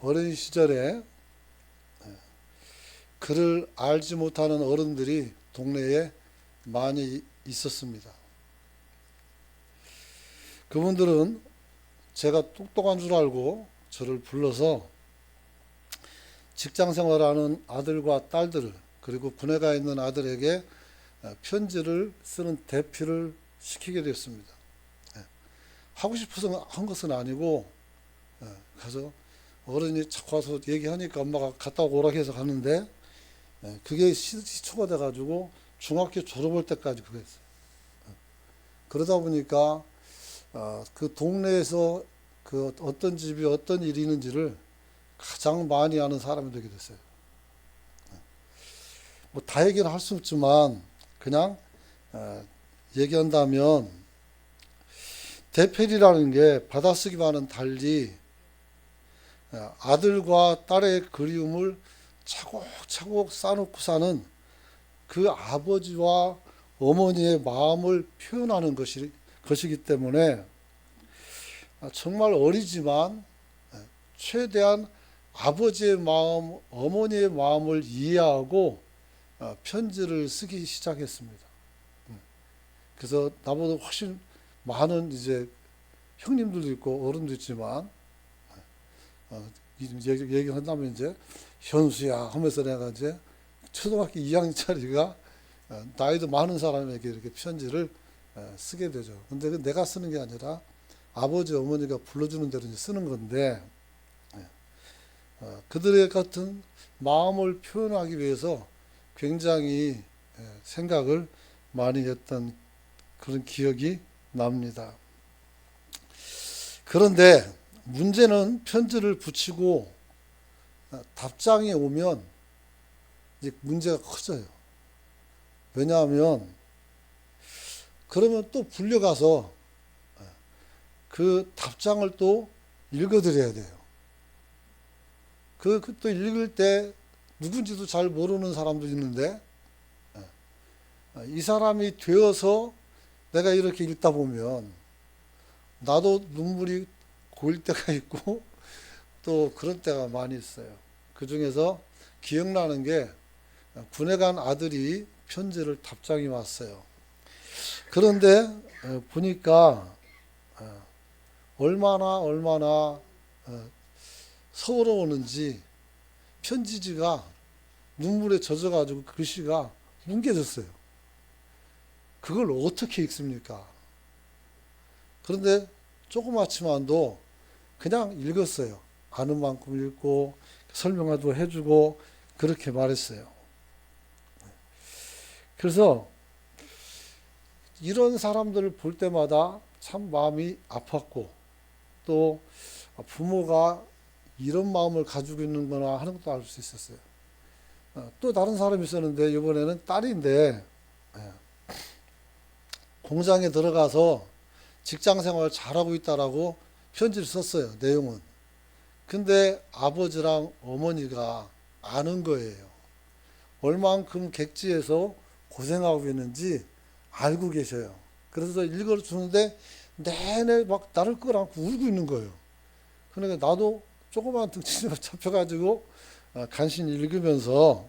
어린 시절에 그를 알지 못하는 어른들이 동네에 많이 있었습니다. 그분들은 제가 똑똑한 줄 알고 저를 불러서 직장 생활하는 아들과 딸들을, 그리고 군에 가 있는 아들에게 편지를 쓰는 대피를 시키게 됐습니다. 하고 싶어서 한 것은 아니고, 가서 어른이 자꾸 와서 얘기하니까 엄마가 갔다 오라 해서 갔는데, 그게 시초가 돼가지고 중학교 졸업할 때까지 그랬어요. 그러다 보니까 그 동네에서 그 어떤 집이 어떤 일이 있는지를 가장 많이 아는 사람이 되게 됐어요. 뭐 다 얘기는 할 수 없지만 그냥 얘기한다면, 대필이라는 게 받아쓰기와는 달리 아들과 딸의 그리움을 차곡차곡 쌓아놓고 사는 그 아버지와 어머니의 마음을 표현하는 것이기 때문에 정말 어리지만 최대한 아버지의 마음, 어머니의 마음을 이해하고 편지를 쓰기 시작했습니다. 그래서 나보다 훨씬 많은 이제 형님들도 있고 어른도 있지만, 얘기한다면 이제 현수야 하면서 내가 이제 초등학교 2학년짜리가 나이도 많은 사람에게 이렇게 편지를 쓰게 되죠. 근데 내가 쓰는 게 아니라 아버지, 어머니가 불러주는 대로 이제 쓰는 건데, 그들의 같은 마음을 표현하기 위해서 굉장히 생각을 많이 했던 그런 기억이 납니다. 그런데 문제는 편지를 붙이고 답장이 오면 이제 문제가 커져요. 왜냐하면 그러면 또 불려가서 그 답장을 또 읽어드려야 돼요. 그 또 읽을 때 누군지도 잘 모르는 사람도 있는데, 이 사람이 되어서 내가 이렇게 읽다 보면 나도 눈물이 고일 때가 있고 또 그런 때가 많이 있어요. 그 중에서 기억나는 게, 군에 간 아들이 편지를 답장이 왔어요. 그런데 보니까 얼마나 서러웠는지 편지지가 눈물에 젖어가지고 글씨가 뭉개졌어요. 그걸 어떻게 읽습니까? 그런데 조그맣지만도 그냥 읽었어요. 아는 만큼 읽고 설명도 해주고 그렇게 말했어요. 그래서 이런 사람들을 볼 때마다 참 마음이 아팠고, 또 부모가 이런 마음을 가지고 있는구나 하는 것도 알 수 있었어요. 또 다른 사람이 있었는데, 이번에는 딸인데 공장에 들어가서 직장 생활 잘하고 있다라고 편지를 썼어요. 내용은. 근데 아버지랑 어머니가 아는 거예요. 얼만큼 객지에서 고생하고 있는지 알고 계셔요. 그래서 읽어주는데 내내 막 나를 끌어안고 울고 있는 거예요. 그러니까 나도 조그만 등치가 잡혀가지고 간신히 읽으면서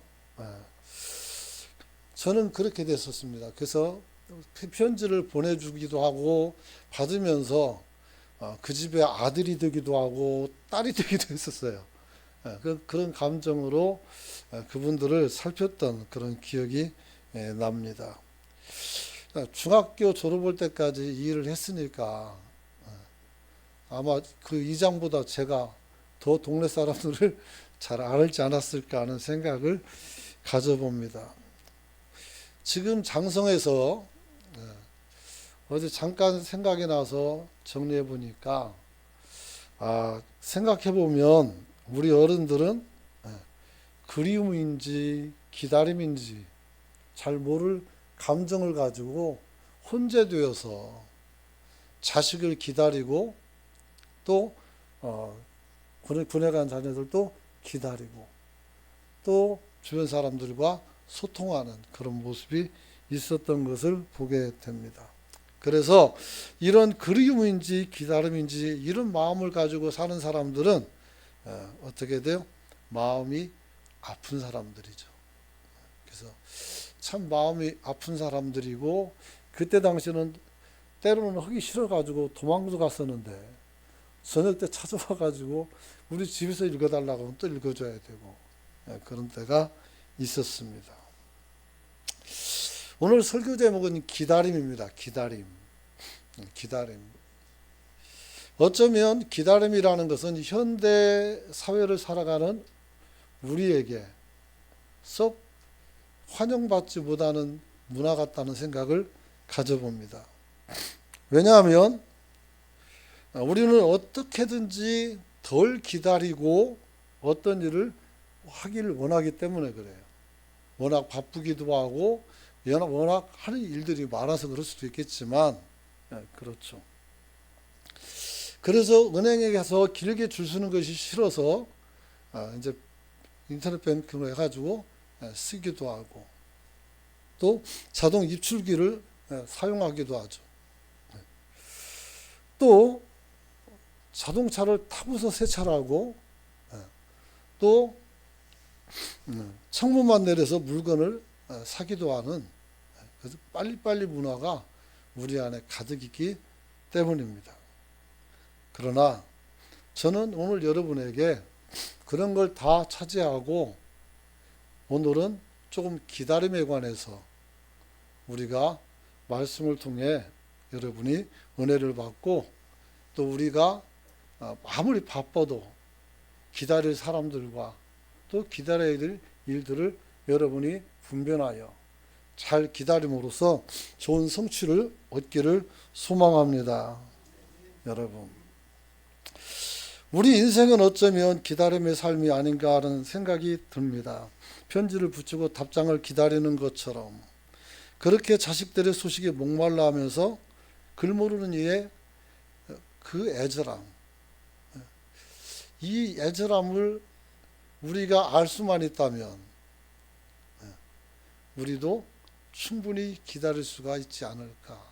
저는 그렇게 됐었습니다. 그래서 편지를 보내주기도 하고 받으면서 그 집의 아들이 되기도 하고 딸이 되기도 했었어요. 그런 감정으로 그분들을 살폈던 그런 기억이 납니다. 중학교 졸업할 때까지 이 일을 했으니까 아마 그 이장보다 제가 더 동네 사람들을 잘 알지 않았을까 하는 생각을 가져봅니다. 지금 장성에서 어제 잠깐 생각이 나서 정리해 보니까, 생각해 보면 우리 어른들은 그리움인지 기다림인지 잘 모를 감정을 가지고 혼재되어서 자식을 기다리고, 또 군에 간 자녀들도 기다리고, 또 주변 사람들과 소통하는 그런 모습이 있었던 것을 보게 됩니다. 그래서 이런 그리움인지 기다림인지 이런 마음을 가지고 사는 사람들은 어떻게 돼요? 마음이 아픈 사람들이죠. 그래서 참 마음이 아픈 사람들이고, 그때 당시는 때로는 하기 싫어가지고 도망도 갔었는데, 저녁 때 찾아와가지고 우리 집에서 읽어달라고 하면 또 읽어줘야 되고, 그런 때가 있었습니다. 오늘 설교 제목은 기다림입니다. 기다림. 기다림. 어쩌면 기다림이라는 것은 현대 사회를 살아가는 우리에게 썩 환영받지 못하는 문화 같다는 생각을 가져봅니다. 왜냐하면 우리는 어떻게든지 덜 기다리고 어떤 일을 하기를 원하기 때문에 그래요. 워낙 바쁘기도 하고 워낙 하는 일들이 많아서 그럴 수도 있겠지만, 그렇죠. 그래서 은행에 가서 길게 줄 서는 것이 싫어서 이제 인터넷 뱅킹으로 해가지고 쓰기도 하고, 또 자동 입출기를 사용하기도 하죠. 또 자동차를 타고서 세차하고, 또 창문만 내려서 물건을 사기도 하는, 그래서 빨리빨리 문화가 우리 안에 가득 있기 때문입니다. 그러나 저는 오늘 여러분에게 그런 걸 다 차지하고 오늘은 조금 기다림에 관해서 우리가 말씀을 통해 여러분이 은혜를 받고, 또 우리가 아무리 바빠도 기다릴 사람들과 또 기다려야 될 일들을 여러분이 분별하여 잘 기다림으로써 좋은 성취를 얻기를 소망합니다. 여러분, 우리 인생은 어쩌면 기다림의 삶이 아닌가 하는 생각이 듭니다. 편지를 붙이고 답장을 기다리는 것처럼 그렇게 자식들의 소식에 목말라 하면서 글 모르는 이의 그 애절함, 이 애절함을 우리가 알 수만 있다면 우리도 충분히 기다릴 수가 있지 않을까.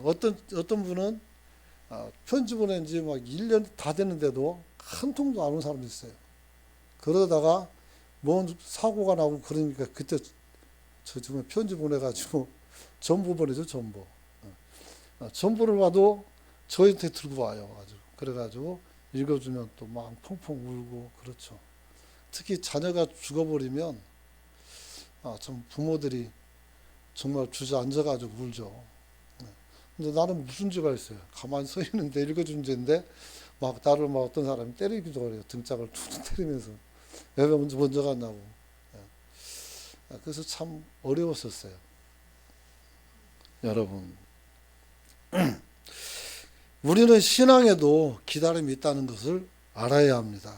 어떤 분은 편지 보낸 지 막 1년 다 됐는데도 한 통도 안 온 사람도 있어요. 그러다가 뭔 사고가 나고 그러니까 그때 저 지금 편지 보내가지고 전보 보내죠, 전보. 전보를 봐도 저한테 들고 와요. 아주. 그래가지고 읽어주면 또 막 펑펑 울고 그렇죠. 특히 자녀가 죽어버리면 참 부모들이 정말 주저앉아가지고 울죠. 근데 나는 무슨 죄가 있어요. 가만히 서 있는데 읽어준 죄인데 막 나를 막 어떤 사람이 때리기도 그래요. 등짝을 툭툭 때리면서 왜 먼저 갔냐고. 그래서 참 어려웠었어요. 여러분, 우리는 신앙에도 기다림이 있다는 것을 알아야 합니다.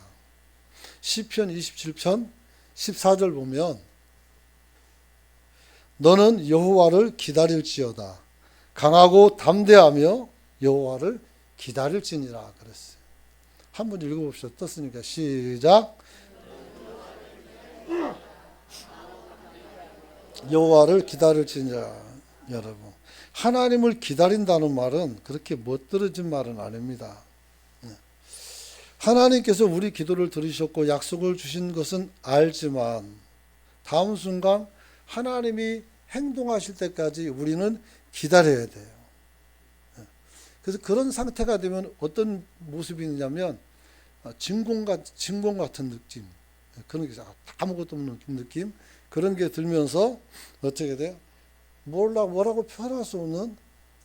시편 27편 14절 보면 너는 여호와를 기다릴지어다. 강하고 담대하며 여호와를 기다릴지니라 그랬어요. 한번 읽어봅시다. 떴으니까 시작. 여호와를 기다릴지니라. 여러분, 하나님을 기다린다는 말은 그렇게 멋들어진 말은 아닙니다. 하나님께서 우리 기도를 들으셨고 약속을 주신 것은 알지만 다음 순간 하나님이 행동하실 때까지 우리는 기다려야 돼요. 그래서 그런 상태가 되면 어떤 모습이 있냐면 진공 같은 느낌, 그런 게 아무것도 없는 느낌, 그런 게 들면서 어떻게 돼요? 뭐라고 표현할 수 없는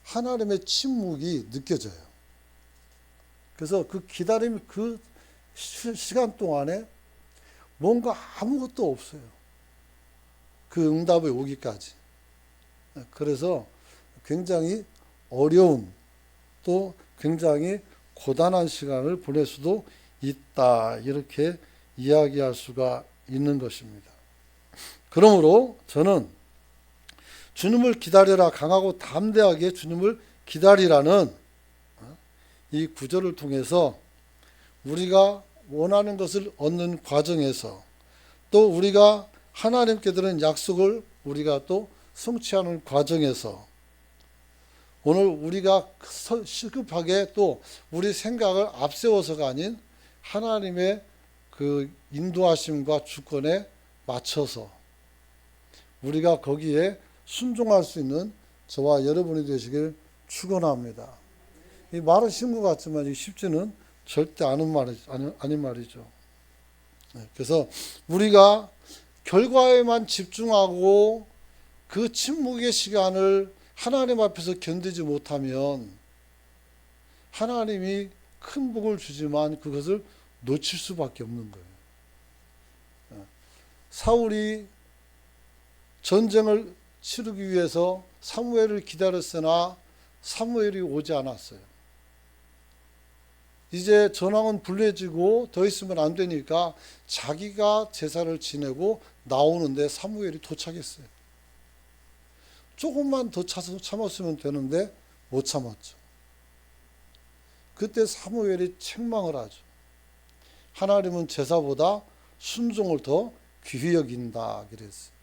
하나님의 침묵이 느껴져요. 그래서 그 기다림, 그 시간 동안에 뭔가 아무것도 없어요. 그 응답이 오기까지. 그래서 굉장히 어려운, 또 굉장히 고단한 시간을 보낼 수도 있다. 이렇게 이야기할 수가 있는 것입니다. 그러므로 저는 주님을 기다려라, 강하고 담대하게 주님을 기다리라는 이 구절을 통해서 우리가 원하는 것을 얻는 과정에서, 또 우리가 하나님께 드린 약속을 우리가 또 성취하는 과정에서 오늘 우리가 시급하게 또 우리 생각을 앞세워서가 아닌 하나님의 그 인도하심과 주권에 맞춰서 우리가 거기에 순종할 수 있는 저와 여러분이 되시길 축원합니다. 이 말은 쉬운 것 같지만 이 쉽지는 절대 아닌 말이죠. 그래서 우리가 결과에만 집중하고 그 침묵의 시간을 하나님 앞에서 견디지 못하면 하나님이 큰 복을 주지만 그것을 놓칠 수밖에 없는 거예요. 사울이 전쟁을 치르기 위해서 사무엘을 기다렸으나 사무엘이 오지 않았어요. 이제 전황은 불리해지고 더 있으면 안 되니까 자기가 제사를 지내고 나오는데 사무엘이 도착했어요. 조금만 더 참았으면 되는데 못 참았죠. 그때 사무엘이 책망을 하죠. 하나님은 제사보다 순종을 더 귀히 여긴다 그랬어요.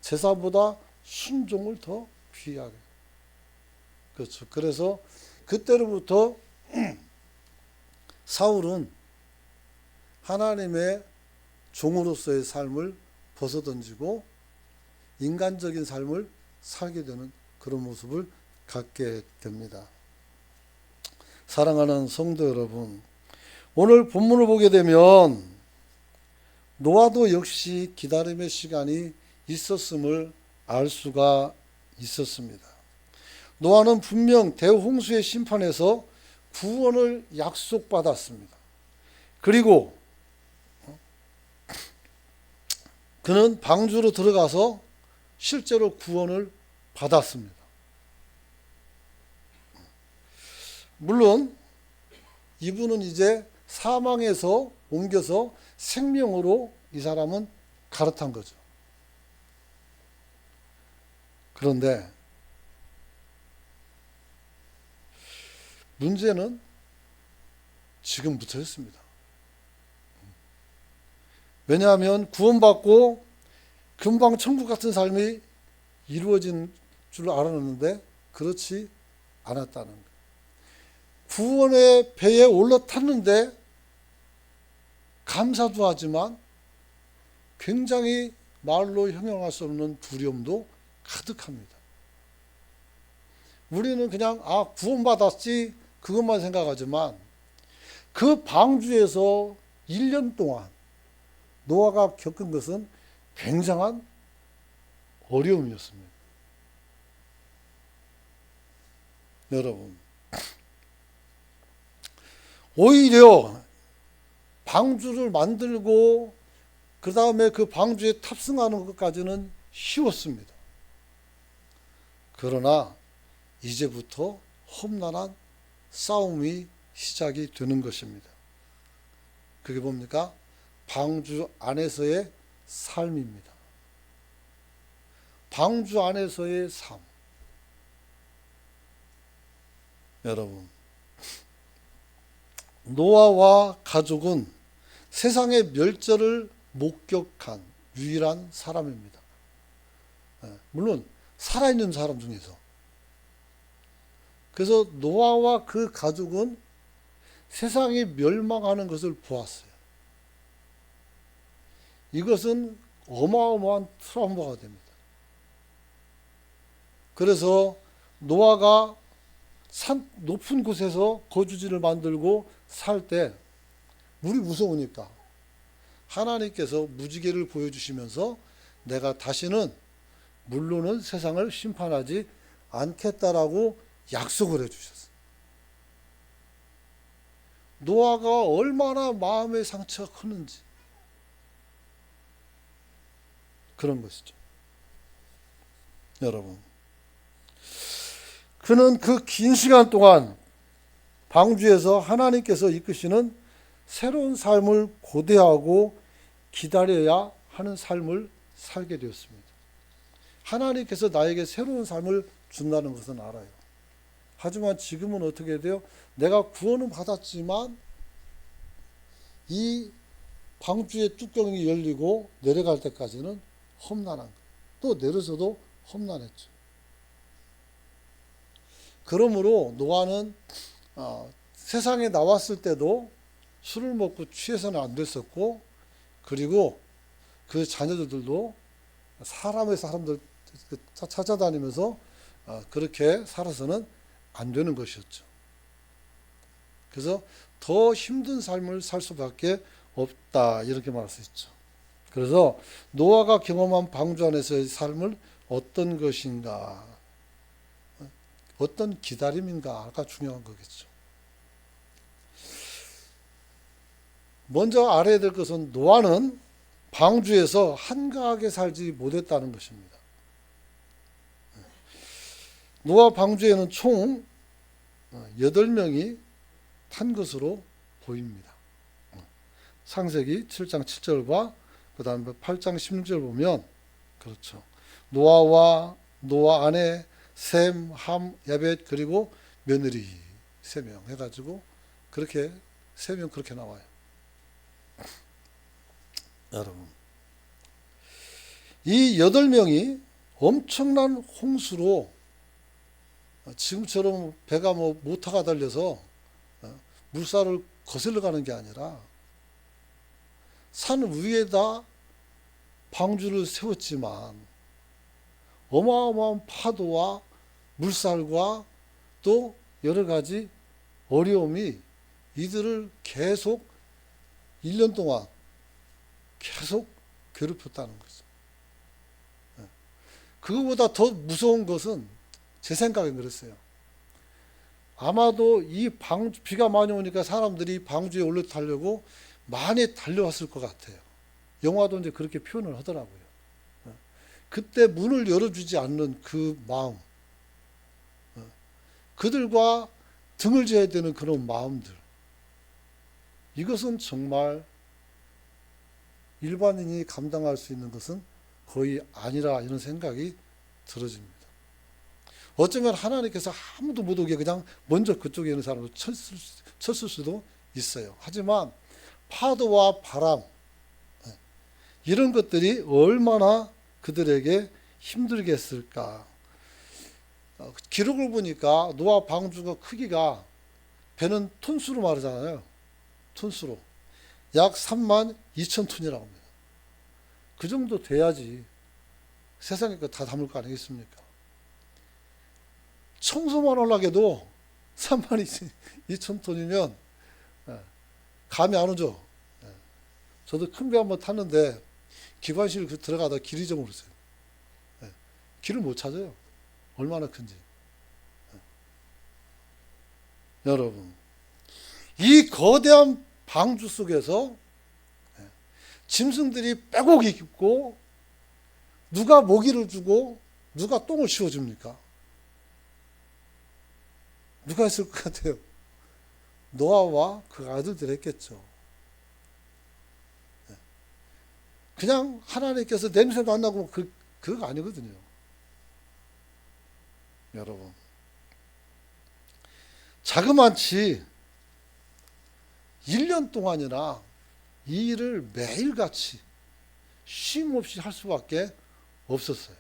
제사보다 순종을 더 귀하게. 그렇죠. 그래서 그때로부터 사울은 하나님의 종으로서의 삶을 벗어던지고 인간적인 삶을 살게 되는 그런 모습을 갖게 됩니다. 사랑하는 성도 여러분, 오늘 본문을 보게 되면 노아도 역시 기다림의 시간이 있었음을 알 수가 있었습니다. 노아는 분명 대홍수의 심판에서 구원을 약속받았습니다. 그리고 그는 방주로 들어가서 실제로 구원을 받았습니다. 물론 이분은 이제 사망에서 옮겨서 생명으로 이 사람은 갈아탄 거죠. 그런데 문제는 지금부터였습니다. 왜냐하면 구원받고 금방 천국 같은 삶이 이루어진 줄 알았는데 그렇지 않았다는 거예요. 구원의 배에 올라탔는데 감사도 하지만 굉장히 말로 형용할 수 없는 두려움도 가득합니다. 우리는 그냥 구원받았지 그것만 생각하지만 그 방주에서 1년 동안 노아가 겪은 것은 굉장한 어려움이었습니다. 여러분, 오히려 방주를 만들고 그 다음에 그 방주에 탑승하는 것까지는 쉬웠습니다. 그러나 이제부터 험난한 싸움이 시작이 되는 것입니다. 그게 뭡니까? 방주 안에서의 삶입니다. 방주 안에서의 삶. 여러분, 노아와 가족은 세상의 멸절을 목격한 유일한 사람입니다. 물론 살아있는 사람 중에서. 그래서 노아와 그 가족은 세상이 멸망하는 것을 보았어요. 이것은 어마어마한 트라우마가 됩니다. 그래서 노아가 산 높은 곳에서 거주지를 만들고 살 때 물이 무서우니까 하나님께서 무지개를 보여주시면서 내가 다시는 물로는 세상을 심판하지 않겠다라고 약속을 해주셨어요. 노아가 얼마나 마음의 상처가 컸는지 그런 것이죠. 여러분, 그는 그 긴 시간 동안 방주에서 하나님께서 이끄시는 새로운 삶을 고대하고 기다려야 하는 삶을 살게 되었습니다. 하나님께서 나에게 새로운 삶을 준다는 것은 알아요. 하지만 지금은 어떻게 돼요? 내가 구원은 받았지만 이 방주의 뚜껑이 열리고 내려갈 때까지는 험난한 거예요. 또 내려서도 험난했죠. 그러므로 노아는 세상에 나왔을 때도 술을 먹고 취해서는 안 됐었고, 그리고 그 자녀들도 사람의 사람들 찾아다니면서 그렇게 살아서는 안 되는 것이었죠. 그래서 더 힘든 삶을 살 수밖에 없다, 이렇게 말할 수 있죠. 그래서 노아가 경험한 방주 안에서의 삶을 어떤 것인가, 어떤 기다림인가가 중요한 거겠죠. 먼저 알아야 될 것은 노아는 방주에서 한가하게 살지 못했다는 것입니다. 노아 방주에는 총 8명이 탄 것으로 보입니다. 창세기 7장 7절과 그 다음에 8장 16절 보면, 그렇죠. 노아와 노아 아내 셈, 함, 야벳, 그리고 며느리 3명 해가지고 그렇게 3명 그렇게 나와요. 여러분, 이 8명이 엄청난 홍수로, 지금처럼 배가 모터가 달려서 물살을 거슬러 가는 게 아니라 산 위에다 방주를 세웠지만 어마어마한 파도와 물살과 또 여러 가지 어려움이 이들을 계속 1년 동안 계속 괴롭혔다는 거죠. 그거보다 더 무서운 것은 제 생각엔 그랬어요. 아마도 이 비가 많이 오니까 사람들이 방주에 올라타려고 많이 달려왔을 것 같아요. 영화도 이제 그렇게 표현을 하더라고요. 그때 문을 열어주지 않는 그 마음, 그들과 등을 져야 되는 그런 마음들, 이것은 정말 일반인이 감당할 수 있는 것은 거의 아니라, 이런 생각이 들어집니다. 어쩌면 하나님께서 아무도 못 오게 그냥 먼저 그쪽에 있는 사람을 쳤을 수도 있어요. 하지만 파도와 바람, 이런 것들이 얼마나 그들에게 힘들게 했을까. 기록을 보니까 노아 방주가 크기가, 배는 톤수로 말하잖아요. 톤수로. 약 3만 2천 톤이라고 합니다. 그 정도 돼야지 세상에 거 다 담을 거 아니겠습니까? 청소만 하려고 해도 3만 2천 톤이면 감이 안 오죠. 저도 큰 배 한번 탔는데 기관실 들어가다 길 잊어버렸어요. 길을 못 찾아요. 얼마나 큰지. 여러분, 이 거대한 방주 속에서 짐승들이 빼곡히 있고, 누가 먹이를 주고 누가 똥을 치워줍니까? 누가 했을 것 같아요? 노아와 그 아들들이 했겠죠. 그냥 하나님께서 냄새도 안 나고 그거 아니거든요. 여러분, 자그마치 1년 동안이나 이 일을 매일같이 쉼 없이 할 수밖에 없었어요.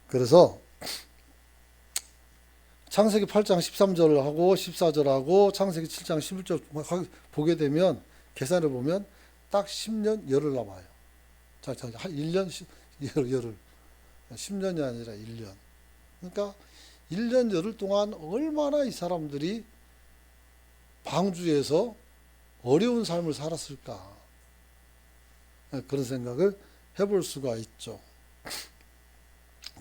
그래서 창세기 8장 13절하고 14절하고 창세기 7장 11절 보게 되면, 계산을 보면 딱 10년 열흘 남아요. 자, 1년 열흘. 10년이 아니라 1년. 그러니까 1년 열흘 동안 얼마나 이 사람들이 방주에서 어려운 삶을 살았을까. 그런 생각을 해볼 수가 있죠.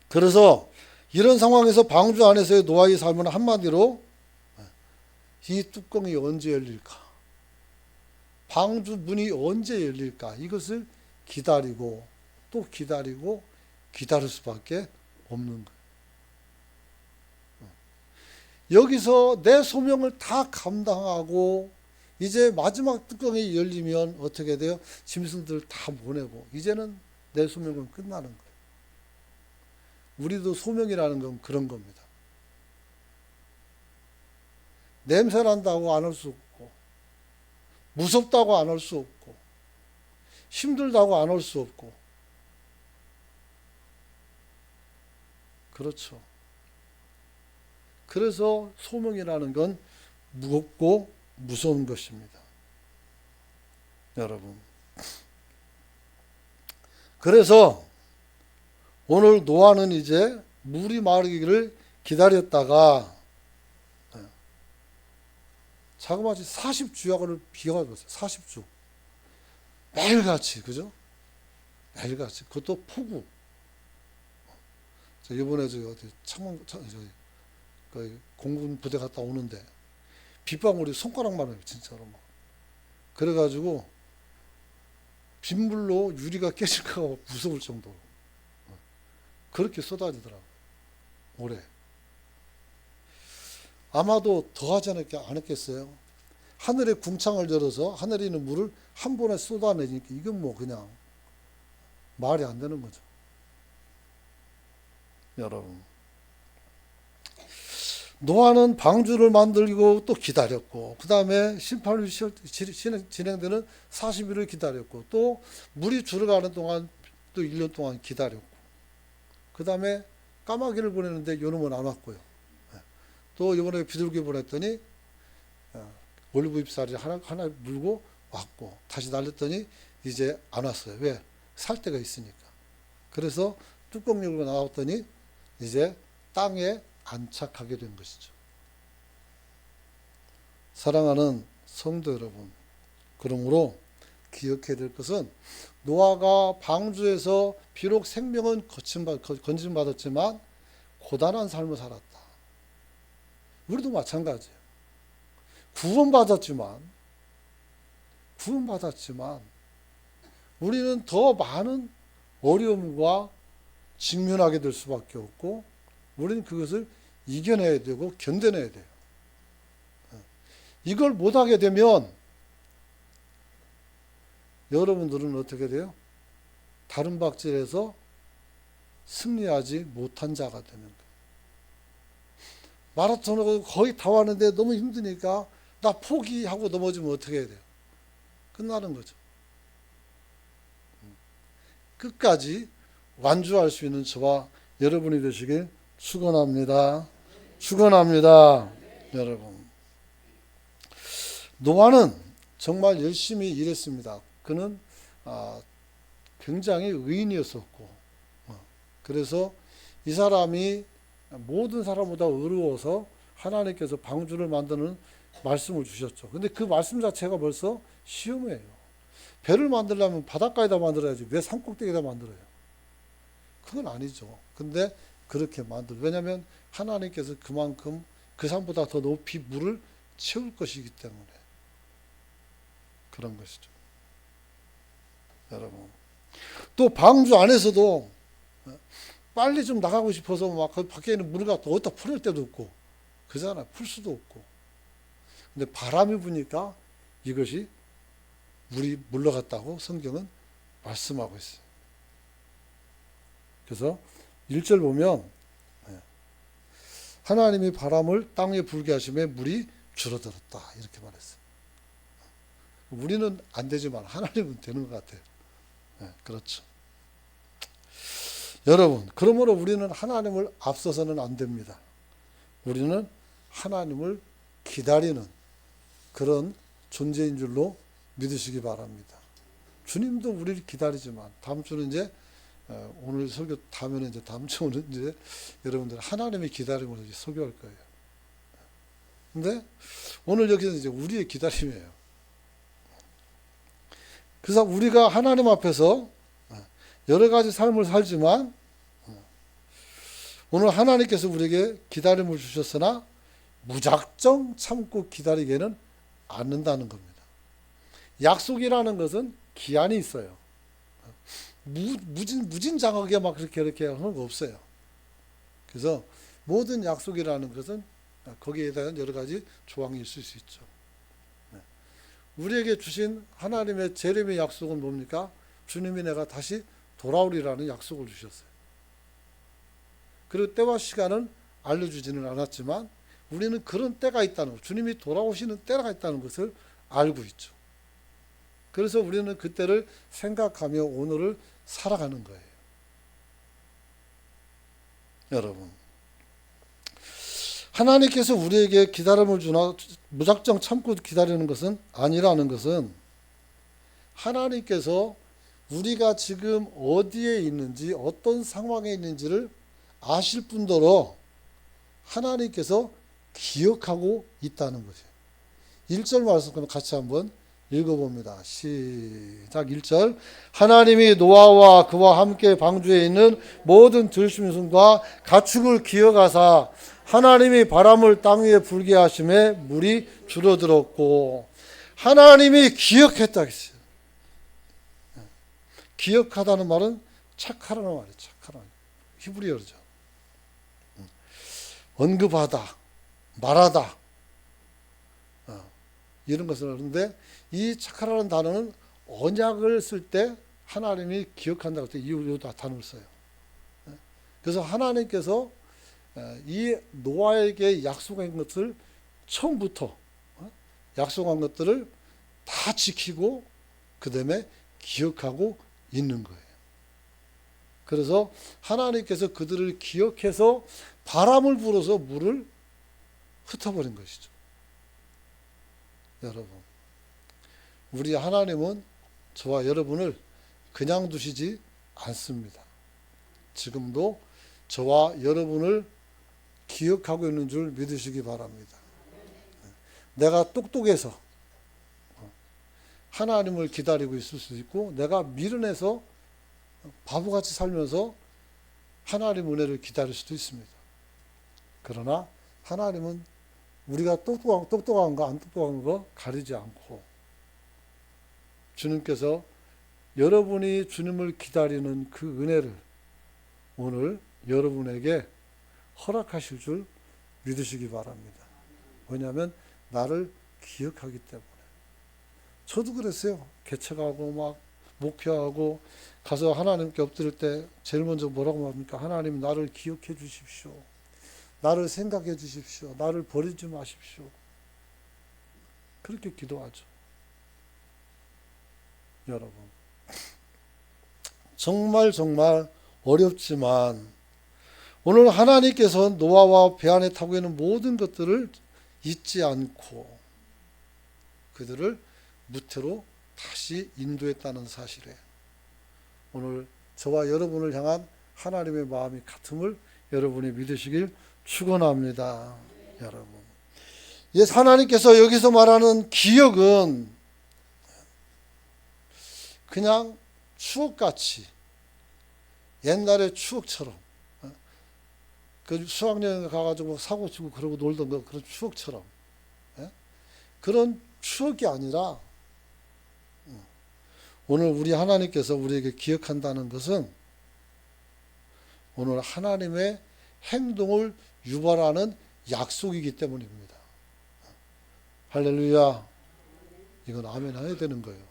그래서 이런 상황에서 방주 안에서의 노아의 삶은 한마디로, 이 뚜껑이 언제 열릴까? 방주 문이 언제 열릴까? 이것을 기다리고 또 기다리고 기다릴 수밖에 없는 거예요. 여기서 내 소명을 다 감당하고 이제 마지막 뚜껑이 열리면 어떻게 돼요? 짐승들 다 보내고 이제는 내 소명은 끝나는 거예요. 우리도 소명이라는 건 그런 겁니다. 냄새 난다고 안 할 수 없고, 무섭다고 안 할 수 없고, 힘들다고 안 할 수 없고, 그렇죠. 그래서 소명이라는 건 무겁고 무서운 것입니다. 여러분. 그래서 오늘 노아는 이제 물이 마르기를 기다렸다가 자그마치 40주야를 비가 왔어요. 40주. 매일같이, 그죠? 매일같이. 그것도 폭우. 이번에 저기 어디 창원, 저기 공군 부대 갔다 오는데 빗방울이 손가락만 해요, 진짜로. 막. 그래가지고 빗물로 유리가 깨질까 봐 무서울 정도로. 그렇게 쏟아지더라고요. 올해. 아마도 더 하지 않았겠어요? 하늘에 궁창을 열어서 하늘에 있는 물을 한 번에 쏟아내니까 이건 뭐 그냥 말이 안 되는 거죠. 여러분. 노아는 방주를 만들고 또 기다렸고, 그 다음에 심판이 진행되는 40일을 기다렸고, 또 물이 줄어가는 동안 또 1년 동안 기다렸고, 그 다음에 까마귀를 보내는데 요놈은 안 왔고요. 또 이번에 비둘기 보냈더니 올리브 잎사리 하나 물고 왔고, 다시 날렸더니 이제 안 왔어요. 왜? 살 데가 있으니까. 그래서 뚜껑 열고 나왔더니 이제 땅에 안착하게 된 것이죠. 사랑하는 성도 여러분, 그러므로 기억해야 될 것은 노아가 방주에서 비록 생명은 건진받았지만 고단한 삶을 살았다. 우리도 마찬가지예요. 구원받았지만 우리는 더 많은 어려움과 직면하게 될 수밖에 없고, 우리는 그것을 이겨내야 되고 견뎌내야 돼요. 이걸 못하게 되면 여러분들은 어떻게 돼요? 다른 박질에서 승리하지 못한 자가 되는 거예요. 마라톤을 거의 다 왔는데 너무 힘드니까 나 포기하고 넘어지면 어떻게 해야 돼요? 끝나는 거죠. 끝까지 완주할 수 있는 저와 여러분이 되시길 축원합니다. 축원합니다. 여러분. 노아는 정말 열심히 일했습니다. 그는 굉장히 의인이었었고, 그래서 이 사람이 모든 사람보다 의로워서 하나님께서 방주를 만드는 말씀을 주셨죠. 근데 그 말씀 자체가 벌써 시험이에요. 배를 만들려면 바닷가에다 만들어야지 왜 산꼭대기에다 만들어요? 그건 아니죠. 근데 그렇게 왜냐하면 하나님께서 그만큼 그 산보다 더 높이 물을 채울 것이기 때문에 그런 것이죠. 여러분. 또 방주 안에서도 빨리 좀 나가고 싶어서 막 그 밖에 있는 물을 갖다 어디다 풀을 때도 없고, 그잖아요. 풀 수도 없고. 근데 바람이 부니까 이것이 물이 물러갔다고 성경은 말씀하고 있어요. 그래서 1절 보면 하나님이 바람을 땅에 불게 하심에 물이 줄어들었다 이렇게 말했어요. 우리는 안 되지만 하나님은 되는 것 같아요. 그렇죠. 여러분, 그러므로 우리는 하나님을 앞서서는 안 됩니다. 우리는 하나님을 기다리는 그런 존재인 줄로 믿으시기 바랍니다. 주님도 우리를 기다리지만 다음 주는 이제 오늘 설교 다음에는 이제 다음 주는 이제 여러분들 하나님의 기다림으로 이제 설교할 거예요. 근데 오늘 여기는 이제 우리의 기다림이에요. 그래서 우리가 하나님 앞에서 여러 가지 삶을 살지만 오늘 하나님께서 우리에게 기다림을 주셨으나 무작정 참고 기다리게는 않는다는 겁니다. 약속이라는 것은 기한이 있어요. 무진장하게 막 이렇게 하는 거 없어요. 그래서 모든 약속이라는 것은 거기에 대한 여러 가지 조항이 있을 수 있죠. 우리에게 주신 하나님의 재림의 약속은 뭡니까? 주님이 내가 다시 돌아오리라는 약속을 주셨어요. 그리고 때와 시간은 알려주지는 않았지만 우리는 그런 때가 있다는 것, 주님이 돌아오시는 때가 있다는 것을 알고 있죠. 그래서 우리는 그때를 생각하며 오늘을 살아가는 거예요. 여러분, 하나님께서 우리에게 기다림을 주나 무작정 참고 기다리는 것은 아니라는 것은 하나님께서 우리가 지금 어디에 있는지 어떤 상황에 있는지를 아실 뿐더러 하나님께서 기억하고 있다는 것이에요. 1절 말씀 같이 한번 읽어봅니다. 시작. 1절. 하나님이 노아와 그와 함께 방주에 있는 모든 들짐승과 가축을 기억하사 하나님이 바람을 땅 위에 불게 하심에 물이 줄어들었고. 하나님이 기억했다 했어요. 기억하다는 말은 착하라는 말이에요. 착하라는 히브리어죠. 언급하다, 말하다 이런 것을 하는데 이 착하라는 단어는 언약을 쓸 때 하나님이 기억한다고 할 때 이 단어를 써요. 그래서 하나님께서 이 노아에게 약속한 것을 처음부터 약속한 것들을 다 지키고 그 다음에 기억하고 있는 거예요. 그래서 하나님께서 그들을 기억해서 바람을 불어서 물을 흩어버린 것이죠. 여러분, 우리 하나님은 저와 여러분을 그냥 두시지 않습니다. 지금도 저와 여러분을 기억하고 있는 줄 믿으시기 바랍니다. 내가 똑똑해서 하나님을 기다리고 있을 수도 있고 내가 미련해서 바보같이 살면서 하나님 은혜를 기다릴 수도 있습니다. 그러나 하나님은 우리가 똑똑한 거 안 똑똑한 거 가리지 않고 주님께서 여러분이 주님을 기다리는 그 은혜를 오늘 여러분에게 허락하실 줄 믿으시기 바랍니다. 왜냐하면 나를 기억하기 때문에. 저도 그랬어요. 개척하고 막 목회하고 가서 하나님께 엎드릴 때 제일 먼저 뭐라고 합니까? 하나님 나를 기억해 주십시오. 나를 생각해 주십시오. 나를 버리지 마십시오. 그렇게 기도하죠. 여러분, 정말 어렵지만 오늘 하나님께서 노아와 배 안에 타고 있는 모든 것들을 잊지 않고 그들을 무태로 다시 인도했다는 사실에 오늘 저와 여러분을 향한 하나님의 마음이 같음을 여러분이 믿으시길 축원합니다. 여러분, 하나님께서 여기서 말하는 기억은 그냥 추억같이 옛날의 추억처럼 그 수학여행 가가지고 사고 치고 그러고 놀던 거 그런 추억처럼 그런 추억이 아니라 오늘 우리 하나님께서 우리에게 기억한다는 것은 오늘 하나님의 행동을 유발하는 약속이기 때문입니다. 할렐루야. 이건 아멘 해야 되는 거예요.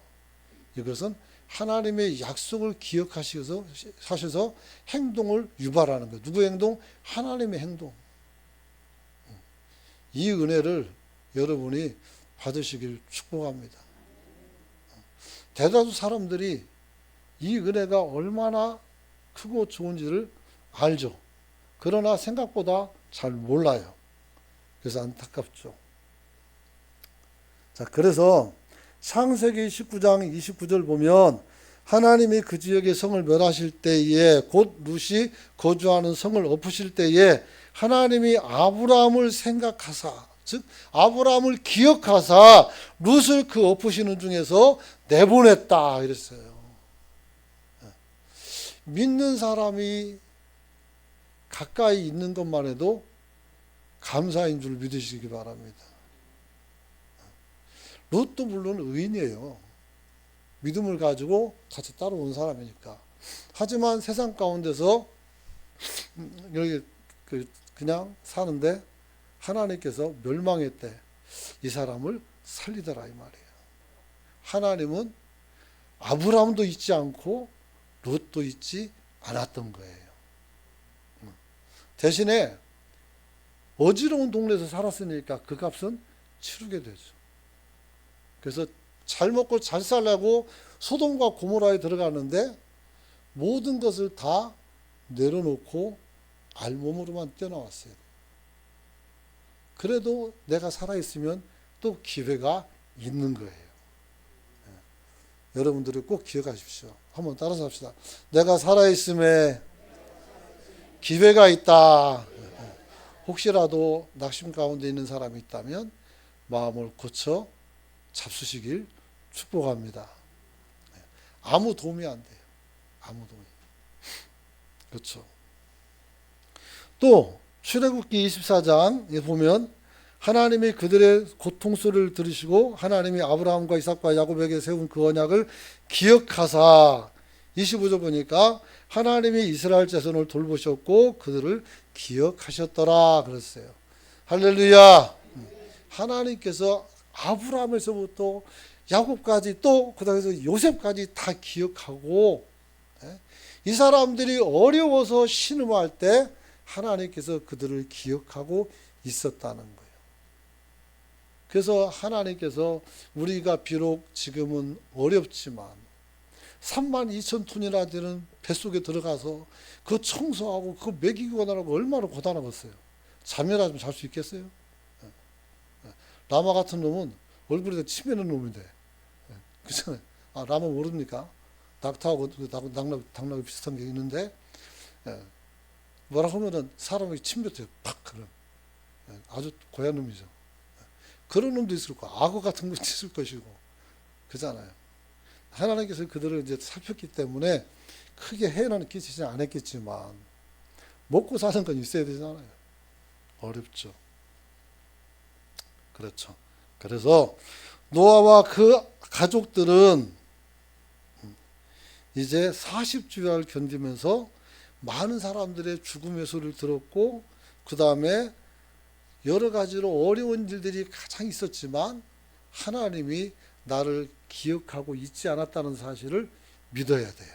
이것은 하나님의 약속을 기억하셔서 하셔서 행동을 유발하는 거예요. 누구의 행동? 하나님의 행동. 이 은혜를 여러분이 받으시길 축복합니다. 대다수 사람들이 이 은혜가 얼마나 크고 좋은지를 알죠. 그러나 생각보다 잘 몰라요. 그래서 안타깝죠. 자, 그래서 창세기 19장 29절 보면 하나님이 그 지역의 성을 멸하실 때에 곧 룻이 거주하는 성을 엎으실 때에 하나님이 아브라함을 생각하사 즉 아브라함을 기억하사 룻을 그 엎으시는 중에서 내보냈다 이랬어요. 믿는 사람이 가까이 있는 것만 해도 감사인 줄 믿으시기 바랍니다. 룻도 물론 의인이에요. 믿음을 가지고 같이 따라온 사람이니까. 하지만 세상 가운데서 여기 그냥 사는데 하나님께서 멸망의 때 이 사람을 살리더라 이 말이에요. 하나님은 아브라함도 잊지 않고 롯도 잊지 않았던 거예요. 대신에 어지러운 동네에서 살았으니까 그 값은 치르게 되죠. 그래서 잘 먹고 잘 살려고 소돔과 고모라에 들어가는데 모든 것을 다 내려놓고 알몸으로만 뛰어나왔어요. 그래도 내가 살아있으면 또 기회가 있는 거예요. 여러분들이 꼭 기억하십시오. 한번 따라서 합시다. 내가 살아있음에 기회가 있다. 혹시라도 낙심 가운데 있는 사람이 있다면 마음을 고쳐 잡수시길 축복합니다. 아무 도움이 안 돼요. 아무 도움이. 그렇죠. 또 출애굽기 24장에 보면 하나님이 그들의 고통 소리를 들으시고 하나님이 아브라함과 이삭과 야곱에게 세운 그 언약을 기억하사 25절 보니까 하나님이 이스라엘 자손을 돌보셨고 그들을 기억하셨더라 그랬어요. 할렐루야. 하나님께서 아브라함에서부터 야곱까지 또 그다음에서 요셉까지 다 기억하고 이 사람들이 어려워서 신음할 때 하나님께서 그들을 기억하고 있었다는 거예요. 그래서 하나님께서 우리가 비록 지금은 어렵지만 32,000톤이나 되는 뱃속에 들어가서 그 청소하고 그거 먹이고 나라고 얼마나 고단하겠어요. 잠이라도 잘 수 있겠어요? 라마 같은 놈은 얼굴에다 침 매는 놈인데 그렇잖아요. 아, 라마 모릅니까? 낙타하고 당나귀 비슷한 게 있는데 뭐라 하면은 사람에게 침 뱉어요. 팍 그런 아주 고얀 놈이죠. 그런 놈도 있을 거고 악어 같은 것도 있을 것이고 그잖아요. 하나님께서 그들을 이제 살폈기 때문에 크게 해는 끼치지 않았겠지만 먹고 사는 건 있어야 되잖아요. 어렵죠. 그렇죠. 그래서 노아와 그 가족들은 이제 40주야를 견디면서 많은 사람들의 죽음의 소리를 들었고 그 다음에 여러 가지로 어려운 일들이 가장 있었지만 하나님이 나를 기억하고 있지 않았다는 사실을 믿어야 돼요.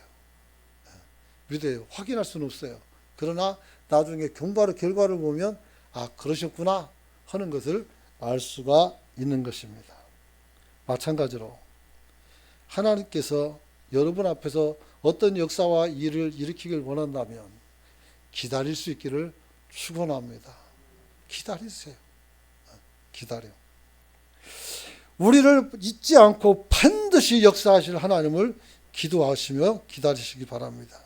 믿어요. 확인할 수는 없어요. 그러나 나중에 결과를 보면 아 그러셨구나 하는 것을 알 수가 있는 것입니다. 마찬가지로 하나님께서 여러분 앞에서 어떤 역사와 일을 일으키길 원한다면 기다릴 수 있기를 축원합니다. 기다리세요. 기다려. 우리를 잊지 않고 반드시 역사하실 하나님을 기도하시며 기다리시기 바랍니다.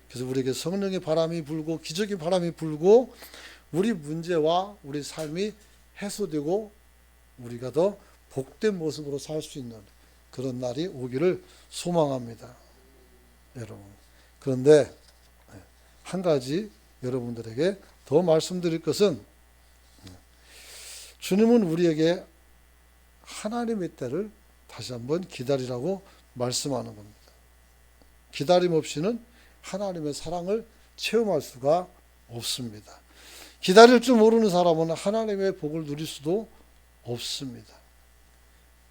그래서 우리에게 성령의 바람이 불고 기적의 바람이 불고 우리 문제와 우리 삶이 해소되고 우리가 더 복된 모습으로 살 수 있는 그런 날이 오기를 소망합니다. 여러분. 그런데 한 가지 여러분들에게 더 말씀드릴 것은 주님은 우리에게 하나님의 때를 다시 한번 기다리라고 말씀하는 겁니다. 기다림 없이는 하나님의 사랑을 체험할 수가 없습니다. 기다릴 줄 모르는 사람은 하나님의 복을 누릴 수도 없습니다.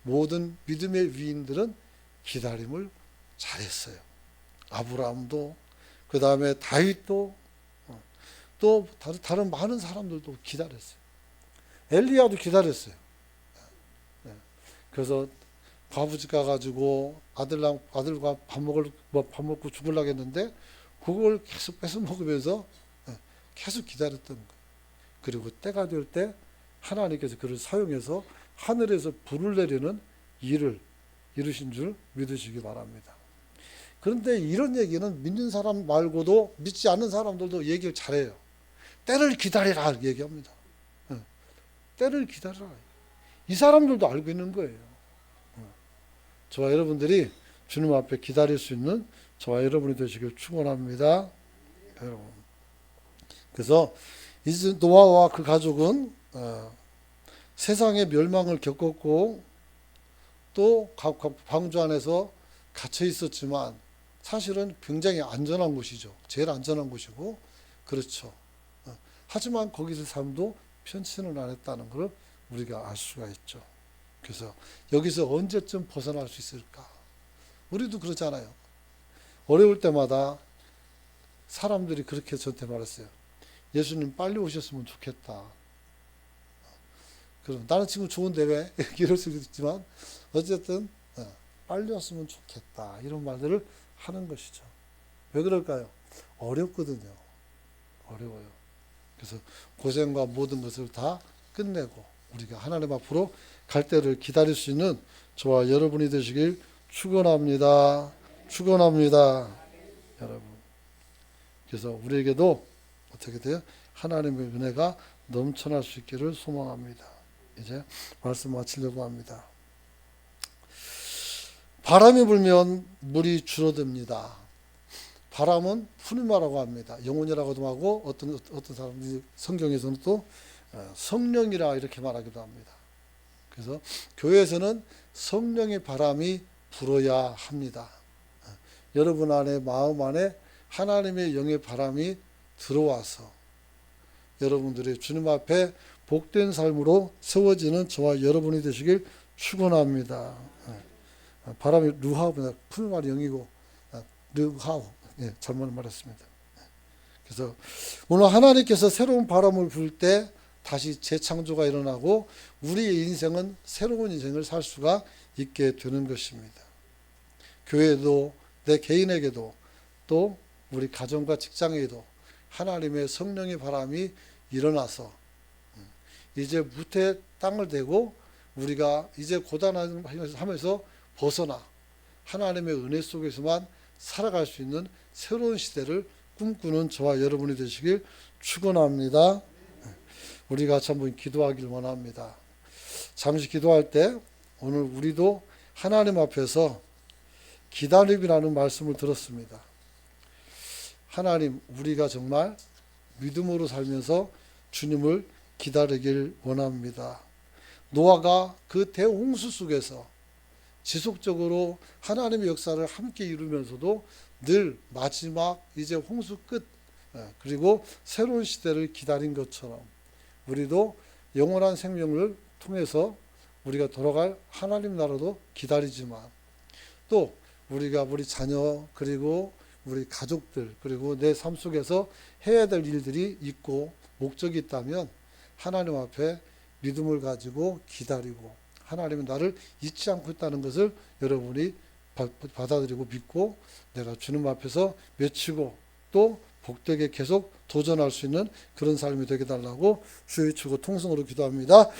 모든 믿음의 위인들은 기다림을 잘했어요. 아브라함도 그 다음에 다윗도 또 다른 많은 사람들도 기다렸어요. 엘리야도 기다렸어요. 그래서 과부집 가가지고 아들과 밥 먹고 죽으려고 했는데 그걸 계속 뺏어 먹으면서 계속 기다렸던 거예요. 그리고 때가 될 때 하나님께서 그를 사용해서 하늘에서 불을 내리는 일을 이루신 줄 믿으시기 바랍니다. 그런데 이런 얘기는 믿는 사람 말고도 믿지 않는 사람들도 얘기를 잘해요. 때를 기다리라 얘기합니다. 때를 기다리라. 이 사람들도 알고 있는 거예요. 저와 여러분들이 주님 앞에 기다릴 수 있는 저와 여러분이 되시길 축원합니다. 여러분. 그래서 이제 노아와 그 가족은 세상의 멸망을 겪었고 또 방주 안에서 갇혀 있었지만 사실은 굉장히 안전한 곳이죠. 제일 안전한 곳이고 그렇죠. 하지만 거기서 삶도 편치는 않았다는 걸 우리가 알 수가 있죠. 그래서 여기서 언제쯤 벗어날 수 있을까? 우리도 그러잖아요. 어려울 때마다 사람들이 그렇게 저한테 말했어요. 예수님 빨리 오셨으면 좋겠다. 그럼 나는 지금 좋은데 왜? 이럴 수도 있지만 어쨌든 빨리 왔으면 좋겠다. 이런 말들을 하는 것이죠. 왜 그럴까요? 어렵거든요. 어려워요. 그래서 고생과 모든 것을 다 끝내고 우리가 하나님 앞으로 갈 때를 기다릴 수 있는 저와 여러분이 되시길 축원합니다. 축원합니다. 여러분. 그래서 우리에게도 어떻게 돼요? 하나님의 은혜가 넘쳐날 수 있기를 소망합니다. 이제 말씀 마치려고 합니다. 바람이 불면 물이 줄어듭니다. 바람은 푸니마라고 합니다. 영혼이라고도 하고 어떤 사람들이 성경에서는 또 성령이라 이렇게 말하기도 합니다. 그래서 교회에서는 성령의 바람이 불어야 합니다. 여러분 안에 마음 안에 하나님의 영의 바람이 들어와서 여러분들이 주님 앞에 복된 삶으로 세워지는 저와 여러분이 되시길 축원합니다. 바람이 루하우입니다. 푸니마는 영이고 르하우 잘못 말했습니다. 그래서 오늘 하나님께서 새로운 바람을 불 때 다시 재창조가 일어나고 우리의 인생은 새로운 인생을 살 수가 있게 되는 것입니다. 교회도 내 개인에게도 또 우리 가정과 직장에도 하나님의 성령의 바람이 일어나서 이제 무태 땅을 대고 우리가 이제 고단하면서 벗어나 하나님의 은혜 속에서만 살아갈 수 있는 새로운 시대를 꿈꾸는 저와 여러분이 되시길 축원합니다. 우리 같이 한번 기도하길 원합니다. 잠시 기도할 때 오늘 우리도 하나님 앞에서 기다림이라는 말씀을 들었습니다. 하나님, 우리가 정말 믿음으로 살면서 주님을 기다리길 원합니다. 노아가 그 대홍수 속에서 지속적으로 하나님의 역사를 함께 이루면서도 늘 마지막 이제 홍수 끝 그리고 새로운 시대를 기다린 것처럼 우리도 영원한 생명을 통해서 우리가 돌아갈 하나님 나라도 기다리지만 또 우리가 우리 자녀 그리고 우리 가족들 그리고 내 삶 속에서 해야 될 일들이 있고 목적이 있다면 하나님 앞에 믿음을 가지고 기다리고 하나님은 나를 잊지 않고 있다는 것을 여러분이 받아들이고 믿고 내가 주님 앞에서 외치고 또 복되게 계속 도전할 수 있는 그런 삶이 되게 달라고 주의 주고 통성으로 기도합니다.